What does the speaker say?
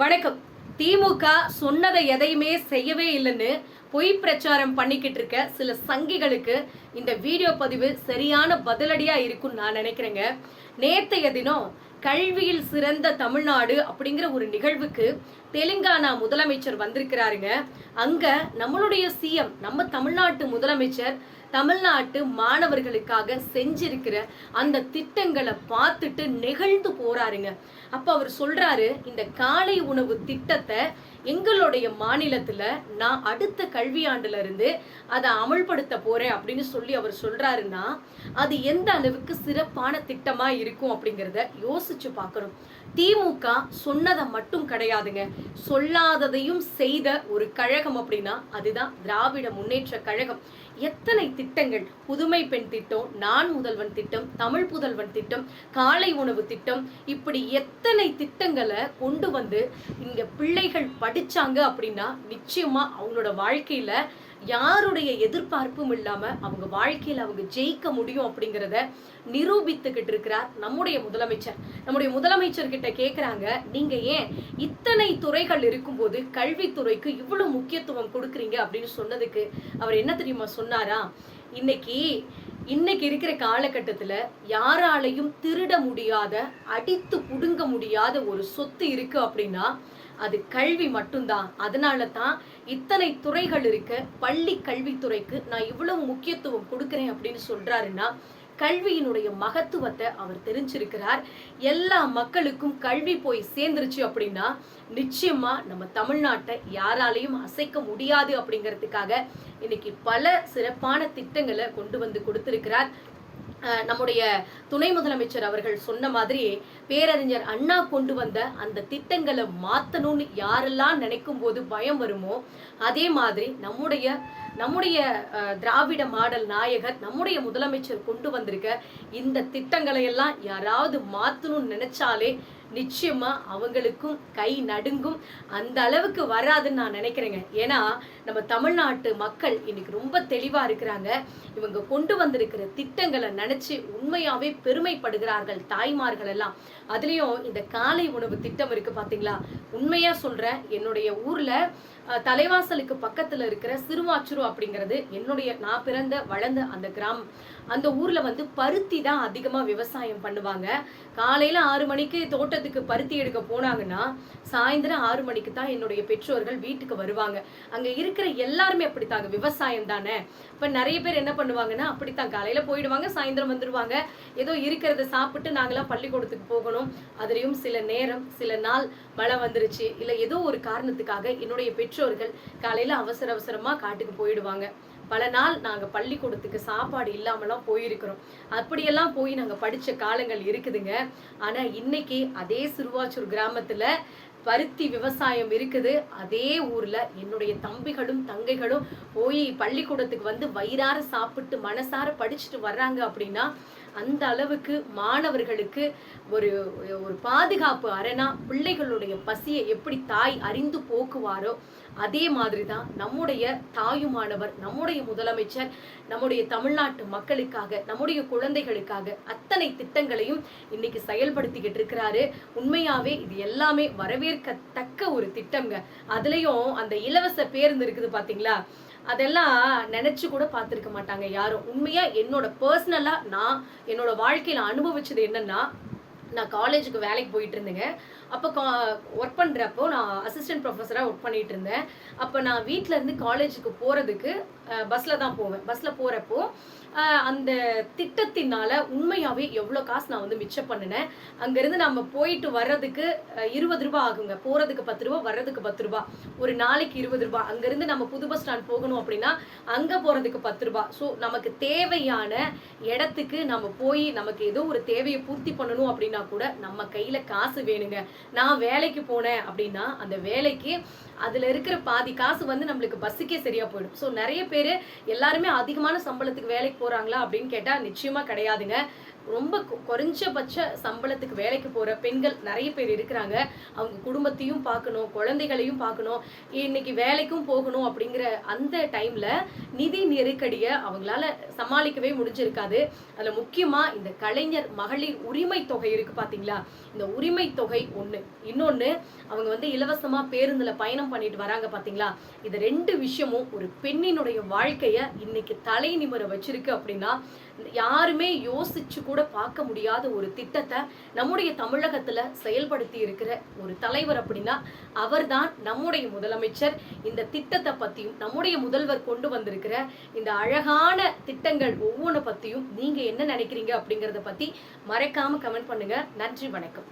வணக்கம். திமுக சொன்னதை எதையுமே செய்யவே இல்லைன்னு பொய் பிரச்சாரம் பண்ணிக்கிட்டு இருக்க சில சங்கிகளுக்கு இந்த வீடியோ பதிவு சரியான பதிலடியா இருக்கும்னு நான் நினைக்கிறேங்க. நேத்தைய தினம் கல்வியில் சிறந்த தமிழ்நாடு அப்படிங்கிற ஒரு நிகழ்வுக்கு தெலுங்கானா முதலமைச்சர் வந்திருக்கிறாருங்க. அங்க நம்மளுடைய சிஎம், நம்ம தமிழ்நாட்டு முதலமைச்சர் தமிழ்நாட்டு மாணவர்களுக்காக செஞ்சிருக்கிற அந்த திட்டங்களை பார்த்துட்டு நெகிழ்ந்து போறாருங்க. அப்ப அவர் சொல்றாரு, இந்த காலை உணவு திட்டத்தை எங்களுடைய மாநிலத்துல நான் அடுத்த கல்வியாண்டுல இருந்து அதை அமல்படுத்த போறேன் அப்படின்னு சொல்லி அவர் சொல்றாருன்னா அது எந்த அளவுக்கு சிறப்பான திட்டமா இருக்கும் அப்படிங்கிறத யோசிச்சு பார்க்கணும். திமுக சொன்னதை மட்டும் கிடையாதுங்க, சொல்லாததையும் செய்த ஒரு கழகம் அப்படின்னா அதுதான் திராவிட முன்னேற்ற கழகம். எத்தனை திட்டங்கள், புதுமை பெண் திட்டம், நான் முதல்வன் திட்டம், தமிழ் புதல்வன் திட்டம், காலை உணவு திட்டம், இப்படி எத்தனை திட்டங்களை கொண்டு வந்து இங்க பிள்ளைகள் படிச்சாங்க அப்படின்னா நிச்சயமா அவங்களோட வாழ்க்கையில யாருடைய எதிர்பார்ப்பும் இல்லாம அவங்க வாழ்க்கையில அவங்க ஜெயிக்க முடியும் அப்படிங்கிறத நிரூபித்துக்கிட்டு இருக்கிறார் நம்முடைய முதலமைச்சர். நம்முடைய முதலமைச்சர் கிட்ட கேட்கிறாங்க, நீங்க ஏன் இத்தனை துறைகள் இருக்கும்போது கல்வித்துறைக்கு இவ்வளவு முக்கியத்துவம் கொடுக்குறீங்க அப்படின்னு சொன்னதுக்கு அவர் என்ன தெரியுமா சொன்னாரா, இன்னைக்கு இருக்கிற காலகட்டத்துல யாராலையும் திருட முடியாத, அடித்து புடுங்க முடியாத ஒரு சொத்து இருக்கு அப்படின்னா அது கல்வி மட்டும்தான். அதனால தான் இத்தனை துறைகள் இருக்கு, பள்ளி கல்வித்துறைக்கு நான் இவ்வளவு முக்கியத்துவம் கொடுக்குறேன் அப்படின்னு சொல்றாருன்னா கல்வியினுடைய மகத்துவத்தை அவர் தெரிஞ்சிருக்கிறார். எல்லா மக்களுக்கும் கல்வி போய் சேர்ந்துருச்சு அப்படின்னா நிச்சயமா நம்ம தமிழ்நாட்டை யாராலையும் அசைக்க முடியாது அப்படிங்கிறதுக்காக இன்னைக்கு பல சிறப்பான திட்டங்களை கொண்டு வந்து கொடுத்திருக்கிறார். நம்முடைய துணை முதலமைச்சர் அவர்கள் சொன்ன மாதிரி பேரறிஞர் அண்ணா கொண்டு வந்த அந்த திட்டங்களை மாத்தணும்னு யாரெல்லாம் நினைக்கும் போது பயம் வருமோ, அதே மாதிரி நம்முடைய திராவிட மாடல் நாயகர் நம்முடைய முதலமைச்சர் கொண்டு வந்திருக்க இந்த திட்டங்களை எல்லாம் யாராவது மாத்தணும்னு நினைச்சாலே நிச்சயமா அவங்களுக்கும் கை நடுங்கும். அந்த அளவுக்கு வராதுன்னு நான் நினைக்கிறேங்க. ஏன்னா நம்ம தமிழ்நாட்டு மக்கள் இன்னைக்கு ரொம்ப தெளிவா இருக்கிறாங்க. இவங்க கொண்டு வந்திருக்கிற திட்டங்களை நினைச்சு உண்மையாவே பெருமைப்படுகிறார்கள் தாய்மார்கள் எல்லாம். அதுலயும் இந்த காலை உணவு திட்டம் இருக்கு பாத்தீங்களா, உண்மையா சொல்றேன், என்னுடைய ஊர்ல தலைவாசலுக்கு பக்கத்துல இருக்கிற சிறுவாச்சுரு அப்படிங்கிறது நான் பிறந்த வளர்ந்த அந்த கிராமம். அந்த ஊர்ல பருத்தி தான் அதிகமா விவசாயம் பண்ணுவாங்க. காலையில 6 மணிக்கு தோட்டத்துக்கு பருத்தி எடுக்க போனாங்கன்னா சாயந்தரம் 6 மணிக்கு தான் என்னுடைய பெற்றோர்கள் வீட்டுக்கு வருவாங்க. அங்க இருக்கிற எல்லாருமே அப்படித்தாங்க, விவசாயம் தானே. இப்ப நிறைய பேர் என்ன பண்ணுவாங்கன்னா அப்படித்தான் காலையில போயிடுவாங்க, சாயந்தரம் வந்துருவாங்க. ஏதோ இருக்கிறத சாப்பிட்டு நாங்களாம் பள்ளிக்கூடத்துக்கு போகணும். அதுலயும் சில நேரம் சில நாள் மழை வந்துருச்சு, இல்ல ஏதோ ஒரு காரணத்துக்காக என்னுடைய பெற்றோர்கள் காலையில அவசரமா காட்டுக்கு போயிடுவாங்க. பல நாள் நாங்க பள்ளிக்கூடத்துக்கு சாப்பாடு இல்லாமலாம் போயிருக்கிறோம். அப்படியெல்லாம் போய் நாங்க படிச்ச காலங்கள் இருக்குதுங்க. ஆனா இன்னைக்கு அதே சிறுவாச்சூர் கிராமத்துல பருத்தி விவசாயம் இருக்குது. அதே ஊர்ல என்னுடைய தம்பிகளும் தங்கைகளும் போய் பள்ளிக்கூடத்துக்கு வயிறார சாப்பிட்டு மனசார படிச்சுட்டு வர்றாங்க அப்படின்னா அந்த அளவுக்கு மாணவர்களுக்கு ஒரு பாதுகாப்பு அரணா பிள்ளைகளுடைய பசியை எப்படி தாய் அறிந்து போக்குவாரோ அதே மாதிரிதான் நம்முடைய தாயுமானவர் நம்முடைய முதலமைச்சர் நம்முடைய தமிழ்நாட்டு மக்களுக்காக நம்முடைய குழந்தைகளுக்காக அத்தனை திட்டங்களையும் இன்னைக்கு செயல்படுத்திக்கிட்டு இருக்கிறாரு. உண்மையாவே இது எல்லாமே வரவேற்கத்தக்க ஒரு திட்டம்ங்க. அதுலயும் அந்த இலவச பேருந்து இருக்குது பாத்தீங்களா, அதெல்லாம் நினைச்சு கூட பார்த்துருக்க மாட்டாங்க யாரும். உண்மையா பர்சனலா நான் என்னோட வாழ்க்கையில அனுபவிச்சது என்னன்னா, நான் காலேஜுக்கு வேலைக்கு போயிட்டு இருந்தேங்க. அப்போ ஒர்க் பண்ணுறப்போ நான் அசிஸ்டன்ட் ப்ரொஃபஸராக ஒர்க் பண்ணிட்டு இருந்தேன். அப்போ நான் வீட்டில இருந்து காலேஜுக்கு போகிறதுக்கு பஸ்ஸில் தான் போவேன். பஸ்ஸில் போகிறப்போ அந்த திட்டத்தினால உண்மையாகவே எவ்வளோ காசு நான் மிச்சம் பண்ணினேன். அங்கேருந்து நம்ம போயிட்டு வர்றதுக்கு 20 ரூபா ஆகுங்க. போகிறதுக்கு 10 ரூபா, வர்றதுக்கு 10 ரூபா, ஒரு நாளைக்கு 20 ரூபா. அங்கேருந்து நம்ம புது பஸ் ஸ்டாண்ட் போகணும் அப்படின்னா அங்கே போகிறதுக்கு 10 ரூபா. ஸோ நமக்கு தேவையான இடத்துக்கு நம்ம போய் நமக்கு ஏதோ ஒரு தேவையை பூர்த்தி பண்ணணும் அப்படின்னா கூட நம்ம கையில் காசு வேணுங்க. நான் வேலைக்கு போனேன் அப்படின்னா அந்த வேலைக்கு அதுல இருக்கிற பாதி காசு நம்மளுக்கு பஸ்ஸுக்கே சரியா போயிடும். ஸோ நிறைய பேர் எல்லாருமே அதிகமான சம்பளத்துக்கு வேலைக்கு போறாங்களா அப்படின்னு கேட்டா நிச்சயமா கிடையாதுங்க. ரொம்ப குறைஞ்சபட்ச சம்பளத்துக்கு வேலைக்கு போற பெண்கள் நிறைய பேர் இருக்கிறாங்க. அவங்க குடும்பத்தையும் பார்க்கணும், குழந்தைகளையும் பார்க்கணும், இன்னைக்கு வேலைக்கும் போகணும் அப்படிங்கிற அந்த டைம்ல நிதி நெருக்கடியை அவங்களால சமாளிக்கவே முடிஞ்சிருக்காது. அதுல முக்கியமா இந்த கலைஞர் மகளிர் உரிமை தொகை இருக்கு பாத்தீங்களா, இந்த உரிமை தொகை ஒண்ணு, இன்னொன்னு அவங்க இலவசமா பேருந்துல பயணம் பண்ணிட்டு வராங்க பாத்தீங்களா, இது ரெண்டு விஷயமும் ஒரு பெண்ணினுடைய வாழ்க்கைய இன்னைக்கு தலை நிமிர வச்சிருக்கு. அப்படின்னா யாருமே யோசிச்சு கூட பார்க்க முடியாத ஒரு திட்டத்தை நம்முடைய தமிழகத்துல செயல்படுத்தி இருக்கிற ஒரு தலைவர் அப்படின்னா அவர்தான் நம்முடைய முதலமைச்சர். இந்த திட்டத்தை பத்தியும் நம்முடைய முதல்வர் கொண்டு வந்திருக்கிற இந்த அழகான திட்டங்கள் ஒவ்வொன்று பத்தியும் நீங்க என்ன நினைக்கிறீங்க அப்படிங்கறத பத்தி மறக்காம கமெண்ட் பண்ணுங்க. நன்றி, வணக்கம்.